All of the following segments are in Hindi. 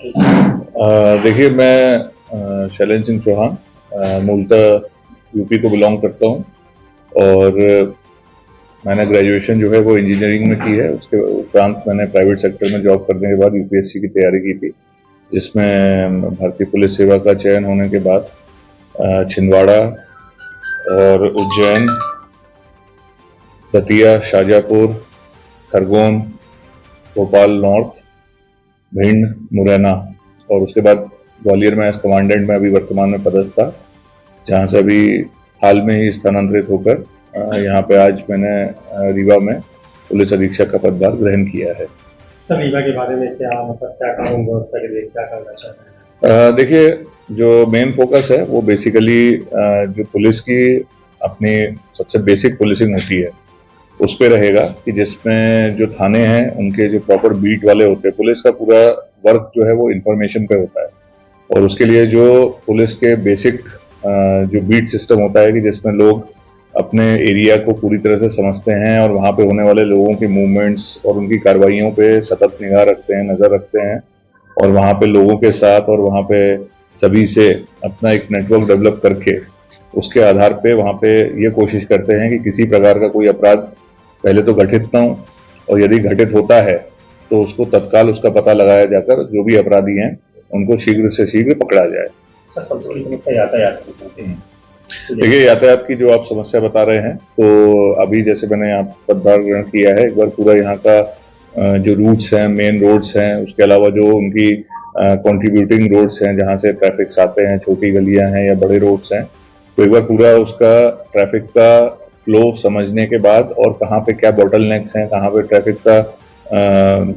देखिए, मैं शैलेंद्र सिंह चौहान मूलतः यूपी को बिलोंग करता हूँ और मैंने ग्रेजुएशन जो है वो इंजीनियरिंग में की है। उसके उपरांत मैंने प्राइवेट सेक्टर में जॉब करने के बाद यूपीएससी की तैयारी की थी, जिसमें भारतीय पुलिस सेवा का चयन होने के बाद छिंदवाड़ा और उज्जैन, दतिया, शाजापुर, खरगोन, भोपाल नॉर्थ, भिंड, मुरैना और उसके बाद ग्वालियर में एज कमांडेंट में अभी वर्तमान में पदस्थ था, जहां से अभी हाल में ही स्थानांतरित होकर यहाँ पे आज मैंने रीवा में पुलिस अधीक्षक का पदभार ग्रहण किया है। सर, रीवा के बारे में क्या कानून व्यवस्था के लिए क्या करना चाहते हैं? देखिए, जो मेन फोकस है वो बेसिकली जो पुलिस की अपनी सबसे बेसिक पुलिसिंग होती है उस पे रहेगा कि जिसमें जो थाने हैं उनके जो प्रॉपर बीट वाले होते हैं, पुलिस का पूरा वर्क जो है वो इंफॉर्मेशन पे होता है और उसके लिए जो पुलिस के बेसिक जो बीट सिस्टम होता है कि जिसमें लोग अपने एरिया को पूरी तरह से समझते हैं और वहाँ पे होने वाले लोगों के मूवमेंट्स और उनकी कार्रवाइयों पे सतत निगाह रखते हैं, नज़र रखते हैं और वहाँ पे लोगों के साथ और वहाँ पे सभी से अपना एक नेटवर्क डेवलप करके उसके आधार पे वहाँ पे ये कोशिश करते हैं कि किसी प्रकार का कोई अपराध पहले तो घटित ना हो और यदि घटित होता है तो उसको तत्काल उसका पता लगाया जाकर जो भी अपराधी हैं उनको शीघ्र से शीघ्र पकड़ा जाए। सबसे बड़ी समस्या यातायात की। देखिए, यातायात की जो आप समस्या बता रहे हैं, तो अभी जैसे मैंने यहाँ पदभार ग्रहण किया है, एक बार पूरा यहाँ का जो रूट्स हैं, मेन रोड्स हैं, उसके अलावा जो उनकी कंट्रीब्यूटिंग रोड्स हैं जहाँ से ट्रैफिक आते हैं, छोटी गलियां हैं या बड़े रोड्स हैं, तो एक बार पूरा उसका ट्रैफिक का फ्लो समझने के बाद और कहाँ पे क्या बॉटलनेक्स हैं, कहाँ पे ट्रैफिक का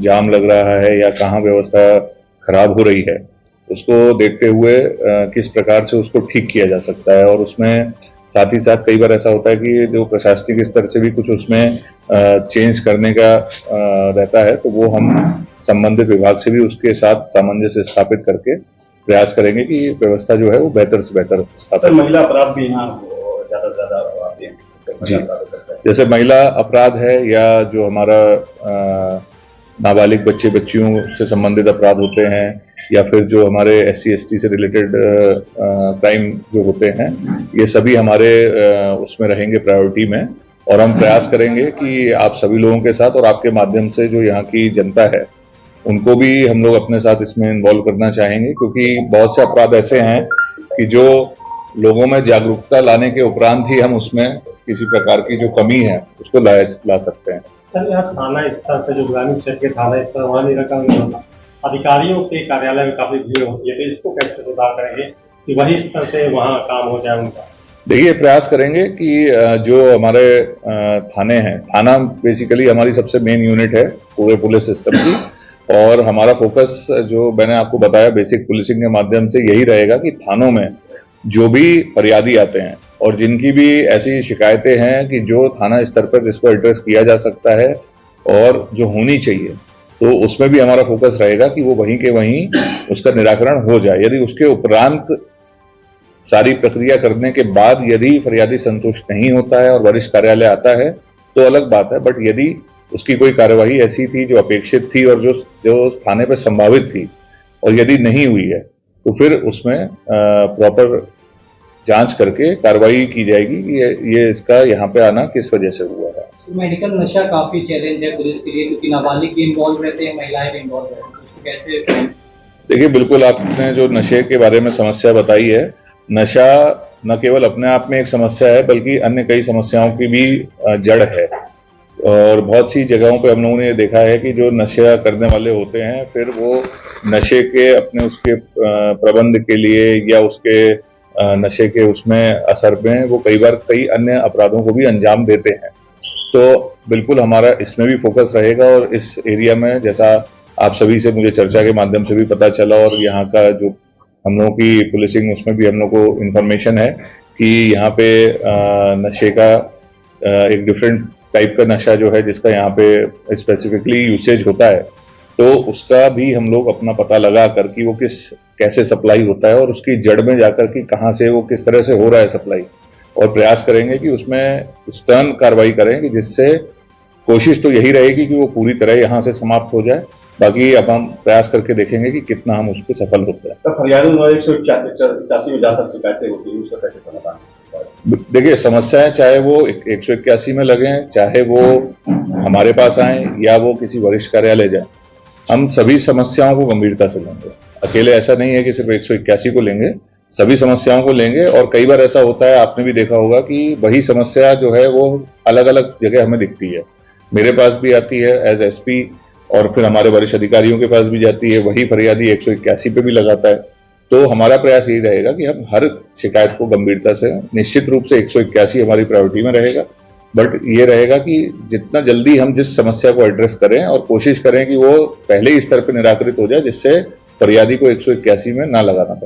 जाम लग रहा है या कहाँ व्यवस्था खराब हो रही है, उसको देखते हुए किस प्रकार से उसको ठीक किया जा सकता है। और उसमें साथ ही साथ कई बार ऐसा होता है कि जो प्रशासनिक स्तर से भी कुछ उसमें चेंज करने का रहता है, तो वो हम संबंधित विभाग से भी उसके साथ सामंजस्य स्थापित करके प्रयास करेंगे कि व्यवस्था जो है वो बेहतर से बेहतर स्थापित। महिला अपराध भी यहाँ ज्यादा से ज्यादा आते हैं जी, जैसे महिला अपराध है या जो हमारा नाबालिग बच्चे बच्चियों से संबंधित अपराध होते हैं या फिर जो हमारे SC/ST से रिलेटेड क्राइम जो होते हैं, ये सभी हमारे उसमें रहेंगे प्रायोरिटी में और हम प्रयास करेंगे कि आप सभी लोगों के साथ और आपके माध्यम से जो यहाँ की जनता है उनको भी हम लोग अपने साथ इसमें इन्वॉल्व करना चाहेंगे, क्योंकि बहुत से अपराध ऐसे हैं कि जो लोगों में जागरूकता लाने के उपरांत ही हम उसमें किसी प्रकार की जो कमी है उसको ला सकते हैं। सर, यहाँ थाना स्तर पे जो ग्रामीण क्षेत्र के थाना स्तर वहाँ निरीक्षण अधिकारियों के कार्यालय में काफी भीड़ होती है, तो इसको कैसे सुधार करेंगे कि वही स्तर से वहाँ काम हो जाए उनका? देखिए, प्रयास करेंगे कि जो हमारे थाने हैं, थाना बेसिकली हमारी सबसे मेन यूनिट है पूरे पुलिस सिस्टम की और हमारा फोकस जो मैंने आपको बताया बेसिक पुलिसिंग के माध्यम से यही रहेगा कि थानों में जो भी फरियादी आते हैं और जिनकी भी ऐसी शिकायतें हैं कि जो थाना स्तर पर जिसको एड्रेस किया जा सकता है और जो होनी चाहिए, तो उसमें भी हमारा फोकस रहेगा कि वो वहीं के वहीं उसका निराकरण हो जाए। यदि उसके उपरांत सारी प्रक्रिया करने के बाद यदि फरियादी संतुष्ट नहीं होता है और वरिष्ठ कार्यालय आता है तो अलग बात है, बट यदि उसकी कोई कार्यवाही ऐसी थी जो अपेक्षित थी और जो थाने पर संभावित थी और यदि नहीं हुई है तो फिर उसमें प्रॉपर जांच करके कार्रवाई की जाएगी कि ये इसका यहाँ पे आना किस वजह से हुआ है। मेडिकल नशा काफी चैलेंज है पुलिस के लिए, क्योंकि नाबालिग भी इन्वॉल्व रहते हैं, महिलाएं भी इन्वॉल्व रहती हैं, उसको कैसे? देखिए, बिल्कुल आपने जो नशे के बारे में समस्या बताई है, नशा न केवल अपने आप में एक समस्या है बल्कि अन्य कई समस्याओं की भी जड़ है और बहुत सी जगहों पे हम लोगों ने देखा है कि जो नशा करने वाले होते हैं फिर वो नशे के अपने उसके प्रबंध के लिए या उसके नशे के उसमें असर में वो कई बार कई अन्य अपराधों को भी अंजाम देते हैं। तो बिल्कुल हमारा इसमें भी फोकस रहेगा और इस एरिया में जैसा आप सभी से मुझे चर्चा के माध्यम से भी पता चला और यहाँ का जो हम लोगों की पुलिसिंग उसमें भी हम लोग को इन्फॉर्मेशन है कि यहाँ पे नशे का एक डिफरेंट टाइप का नशा जो है जिसका यहाँ पे स्पेसिफिकली यूसेज होता है, तो उसका भी हम लोग अपना पता लगा कर कि वो कैसे सप्लाई होता है और उसकी जड़ में जाकर कि कहाँ से वो किस तरह से हो रहा है सप्लाई, और प्रयास करेंगे कि उसमें स्टर्न कार्रवाई करें कि जिससे कोशिश तो यही रहेगी कि वो पूरी तरह यहाँ से समाप्त हो जाए बाकी अब हम प्रयास करके देखेंगे कि कितना हम उस पर सफल होते हैं। तो फरियादी में 181 में ज्यादा शिकायतें होती है, उसका कैसे समाधान? देखिए, समस्याएं चाहे वो 181 में लगे, चाहे वो हमारे पास आए या वो किसी वरिष्ठ कार्यालय जाए, हम सभी समस्याओं को गंभीरता से लेंगे। अकेले ऐसा नहीं है कि सिर्फ 181 को लेंगे, सभी समस्याओं को लेंगे। और कई बार ऐसा होता है, आपने भी देखा होगा कि वही समस्या जो है वो अलग अलग जगह हमें दिखती है। मेरे पास भी आती है एज एसपी, और फिर हमारे वरिष्ठ अधिकारियों के पास भी जाती है, वही फरियादी 181 पे भी लगाता है। तो हमारा प्रयास यही रहेगा कि हम हर शिकायत को गंभीरता से, निश्चित रूप से 181 हमारी प्रायोरिटी में रहेगा, बट ये रहेगा कि जितना जल्दी हम जिस समस्या को एड्रेस करें और कोशिश करें कि वो पहले ही स्तर पर निराकृत हो जाए, जिससे फरियादी को 181 में ना लगाना पड़े।